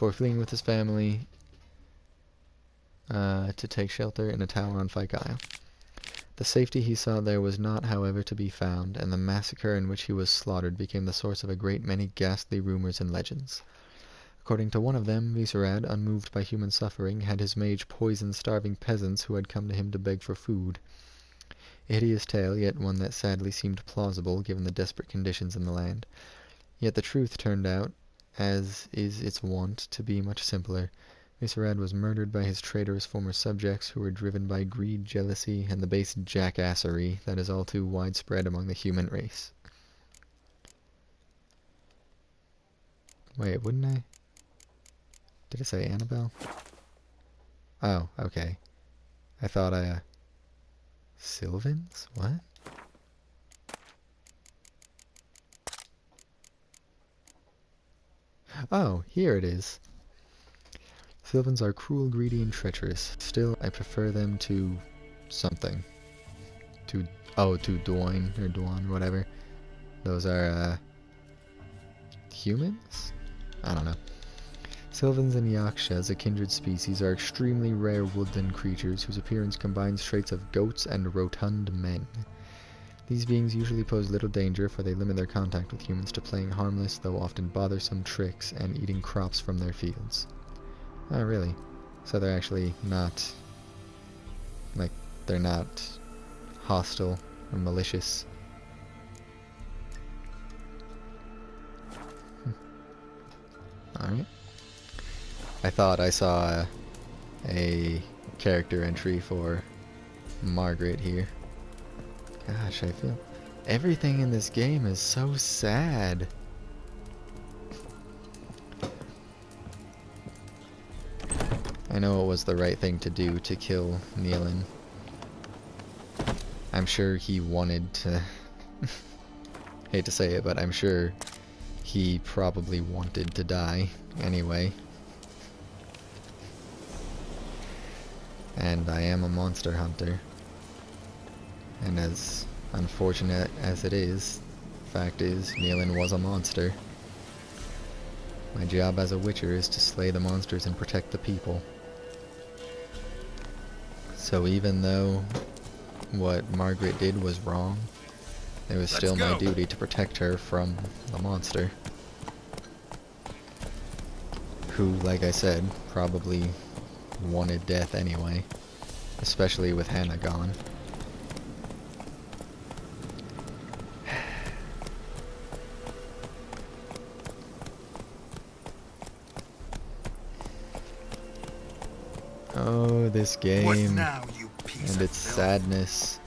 before fleeing with his family to take shelter in a tower on Fyke Isle. The safety he saw there was not, however, to be found, and the massacre in which he was slaughtered became the source of a great many ghastly rumors and legends. According to one of them, Viserad, unmoved by human suffering, had his mage poison starving peasants who had come to him to beg for food. A hideous tale, yet one that sadly seemed plausible given the desperate conditions in the land. Yet the truth turned out, as is its wont, to be much simpler. Viserad was murdered by his traitorous former subjects, who were driven by greed, jealousy, and the base jackassery that is all too widespread among the human race. Wait, wouldn't I? Did it say Annabelle? Oh, okay. I thought Sylvans? What? Oh, here it is. Sylvans are cruel, greedy, and treacherous. Still, I prefer them to something. To Dwayne, or Dwan, whatever. Those are, humans? I don't know. Sylvans and Yakshas, a kindred species, are extremely rare woodland creatures whose appearance combines traits of goats and rotund men. These beings usually pose little danger, for they limit their contact with humans to playing harmless, though often bothersome tricks and eating crops from their fields. Oh, really? So they're actually not, like, they're not hostile or malicious. Alright. I thought I saw a character entry for Margaret here. Gosh, I feel everything in this game is so sad. I know it was the right thing to do to kill Nealon. I'm sure he wanted to... hate to say it, but I'm sure he probably wanted to die anyway. And I am a monster hunter. And as unfortunate as it is, fact is, Nealon was a monster. My job as a witcher is to slay the monsters and protect the people. So even though what Margaret did was wrong, it was still my duty to protect her from the monster. Who, like I said, probably wanted death anyway. Especially with Hannah gone. Oh, this game What now, you piece and of its filth? sadness.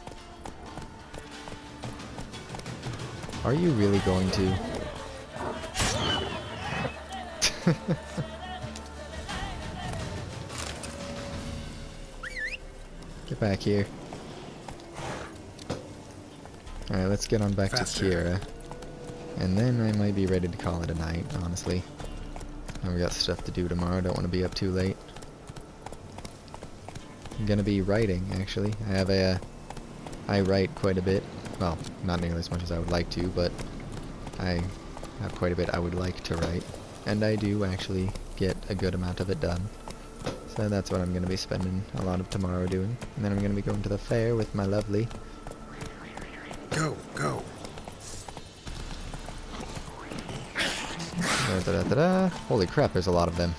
Are you really going to? Get back here. Alright, let's get on back Faster. to Kira. And then I might be ready to call it a night, honestly. I've got stuff to do tomorrow, don't want to be up too late. I'm gonna be writing, actually. I write quite a bit. Well, not nearly as much as I would like to, but I have quite a bit I would like to write. And I do actually get a good amount of it done. So that's what I'm gonna be spending a lot of tomorrow doing. And then I'm gonna be going to the fair with my lovely. Go, go. Da-da-da-da-da. Holy crap, there's a lot of them.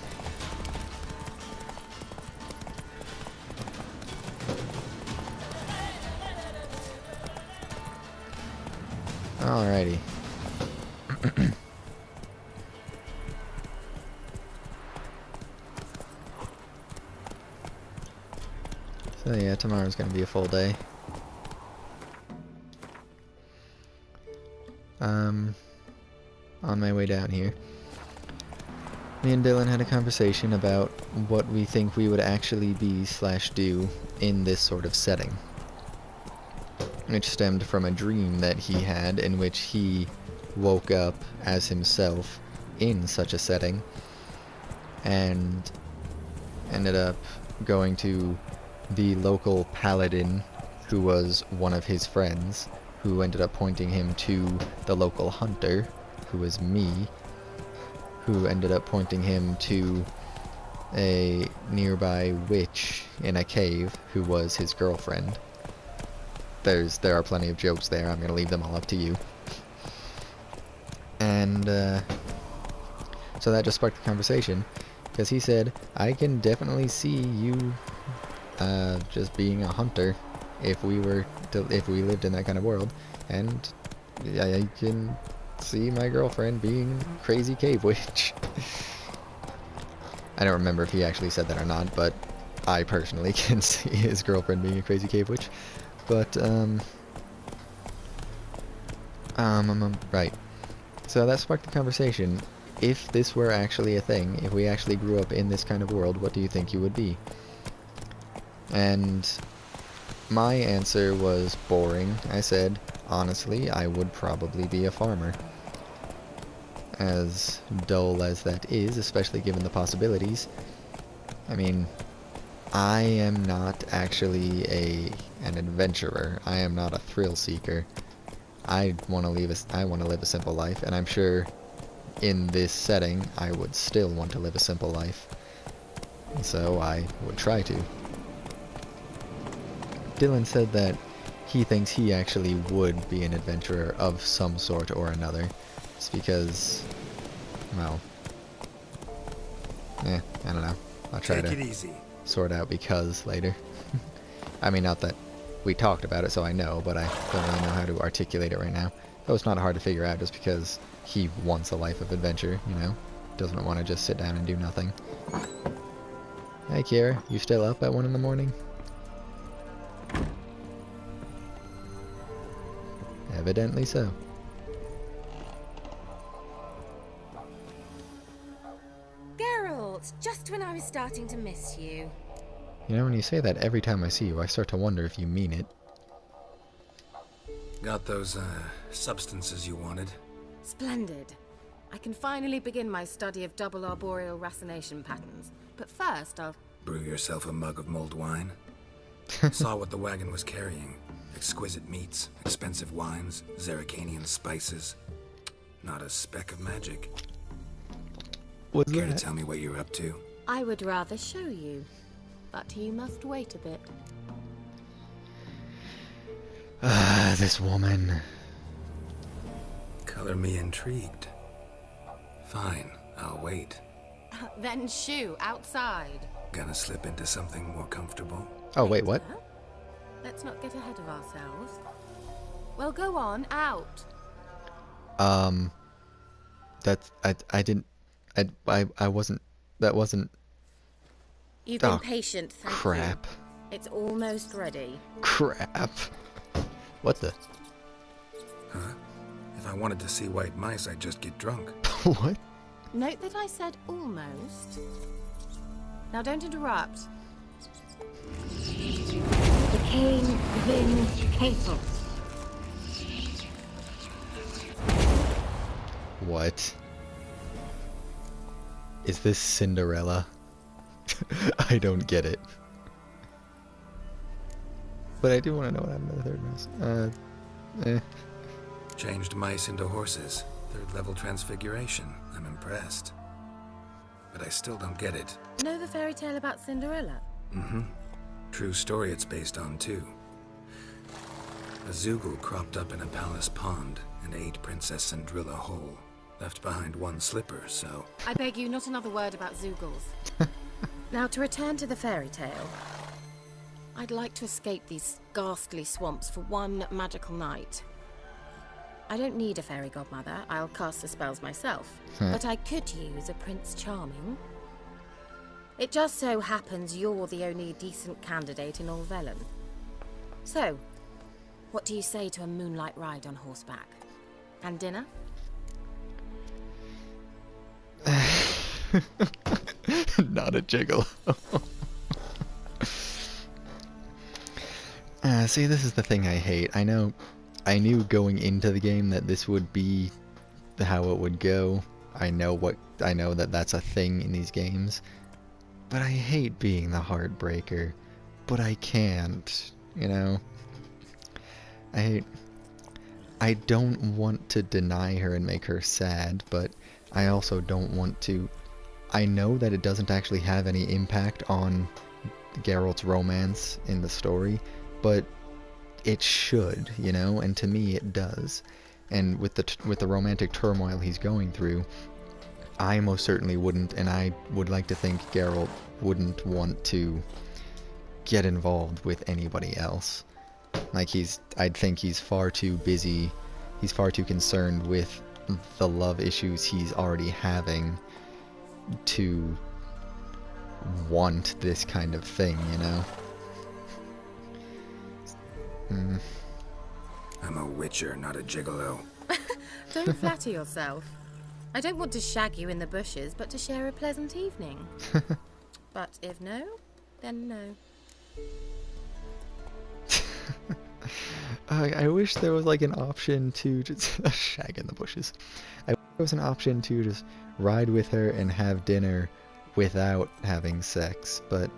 Alrighty. So yeah, tomorrow's gonna be a full day. On my way down here, me and Dylan had a conversation about what we think we would actually be / do in this sort of setting. Which stemmed from a dream that he had in which he woke up as himself in such a setting and ended up going to the local paladin who was one of his friends, who ended up pointing him to the local hunter, who was me, who ended up pointing him to a nearby witch in a cave who was his girlfriend. There are plenty of jokes there. I'm going to leave them all up to you. And so that just sparked the conversation, because he said, I can definitely see you just being a hunter if we lived in that kind of world, and I can see my girlfriend being crazy cave witch. I don't remember if he actually said that or not, but I personally can see his girlfriend being a crazy cave witch. But right. So that sparked the conversation. If this were actually a thing, if we actually grew up in this kind of world, what do you think you would be? And my answer was boring. I said, honestly, I would probably be a farmer. As dull as that is, especially given the possibilities. I mean, I am not actually an adventurer. I am not a thrill seeker. I want to live a simple life, and I'm sure in this setting I would still want to live a simple life. So I would try to. Dylan said that he thinks he actually would be an adventurer of some sort or another. It's because, well, I don't know. I'll try Take it to easy. sort out because later. I mean, not that we talked about it, so I know, but I don't really know how to articulate it right now. Though it's not hard to figure out just because he wants a life of adventure, you know? Doesn't want to just sit down and do nothing. Hey, Kiera, you still up at 1 in the morning? Evidently so. Geralt, just when I was starting to miss you. You know, when you say that every time I see you, I start to wonder if you mean it. Got those, substances you wanted? Splendid. I can finally begin my study of double arboreal racination patterns. But first, I'll... Brew yourself a mug of mulled wine. Saw what the wagon was carrying. Exquisite meats, expensive wines, Zerrikanian spices. Not a speck of magic. What's Care to that? tell me what you're up to? I would rather show you. But you must wait a bit. Ah, this woman. Color me intrigued. Fine, I'll wait. Then shoo, outside. Gonna slip into something more comfortable? Oh, wait, what? Huh? Let's not get ahead of ourselves. Well, go on, out. That's, I wasn't, that wasn't, You've been Oh, patient, thank you. crap. It's almost ready. Crap. What the? Huh? If I wanted to see white mice, I'd just get drunk. What? Note that I said almost. Now don't interrupt. The king Vin Castle. What? Is this Cinderella? I don't get it. But I do want to know what happened to the third mouse. Changed mice into horses. Third level transfiguration. I'm impressed. But I still don't get it. Know the fairy tale about Cinderella? Mm-hmm. True story it's based on, too. A Zoogle cropped up in a palace pond and ate Princess Cinderella whole. Left behind one slipper, so... I beg you, not another word about Zoogles. Now, to return to the fairy tale. I'd like to escape these ghastly swamps for one magical night. I don't need a fairy godmother, I'll cast the spells myself. But I could use a Prince Charming. It just so happens you're the only decent candidate in all Velen. So, what do you say to a moonlight ride on horseback? And dinner? Not a gigolo. See, this is the thing I hate. I knew going into the game that this would be how it would go. I know that that's a thing in these games. But I hate being the heartbreaker. But I can't, you know? I don't want to deny her and make her sad, but I also don't want to... I know that it doesn't actually have any impact on Geralt's romance in the story, but it should, you know, and to me it does. And with the romantic turmoil he's going through, I most certainly wouldn't, and I would like to think Geralt wouldn't want to get involved with anybody else. Like, I'd think he's far too busy, he's far too concerned with the love issues he's already having to want this kind of thing, you know? I'm a witcher, not a gigolo. Don't flatter yourself. I don't want to shag you in the bushes, but to share a pleasant evening. But if no, then no. I wish there was like an option to just shag in the bushes. I wish there was an option to just ride with her and have dinner without having sex, but...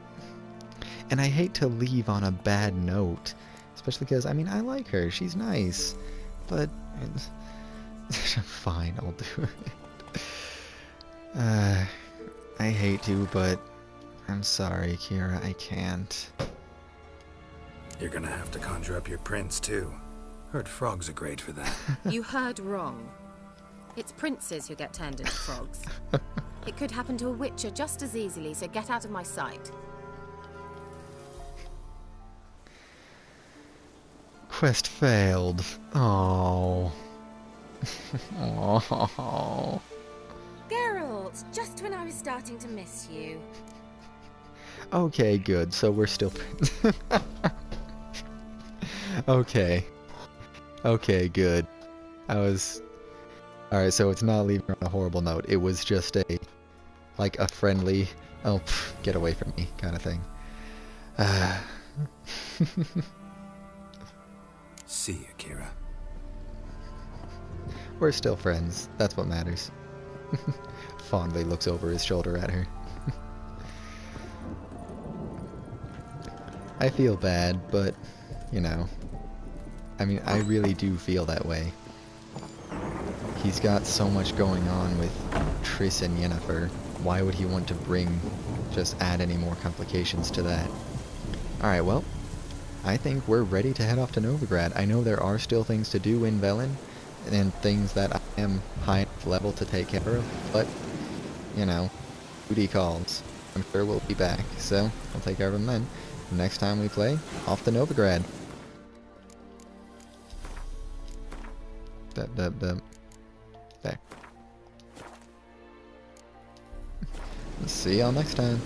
And I hate to leave on a bad note, especially because, I mean, I like her, she's nice, but... Fine, I'll do it. I hate to, but I'm sorry, Kira, I can't. You're gonna have to conjure up your prince, too. Heard frogs are great for that. You heard wrong. It's princes who get turned into frogs. It could happen to a witcher just as easily, so get out of my sight. Quest failed. Oh. Oh. Geralt, just when I was starting to miss you. Okay, good. So we're still... Okay. Okay, good. I was... Alright, so it's not leaving on a horrible note. It was just a... like, a friendly... Oh, get away from me kind of thing. See you, Kira. We're still friends. That's what matters. Fondly looks over his shoulder at her. I feel bad, but, you know... I mean, I really do feel that way. He's got so much going on with Triss and Yennefer. Why would he want to just add any more complications to that? Alright, well, I think we're ready to head off to Novigrad. I know there are still things to do in Velen, and things that I am high enough level to take care of, but, you know, duty calls. I'm sure we'll be back, so I'll take care of them then. Next time we play, off to Novigrad. There. See y'all next time.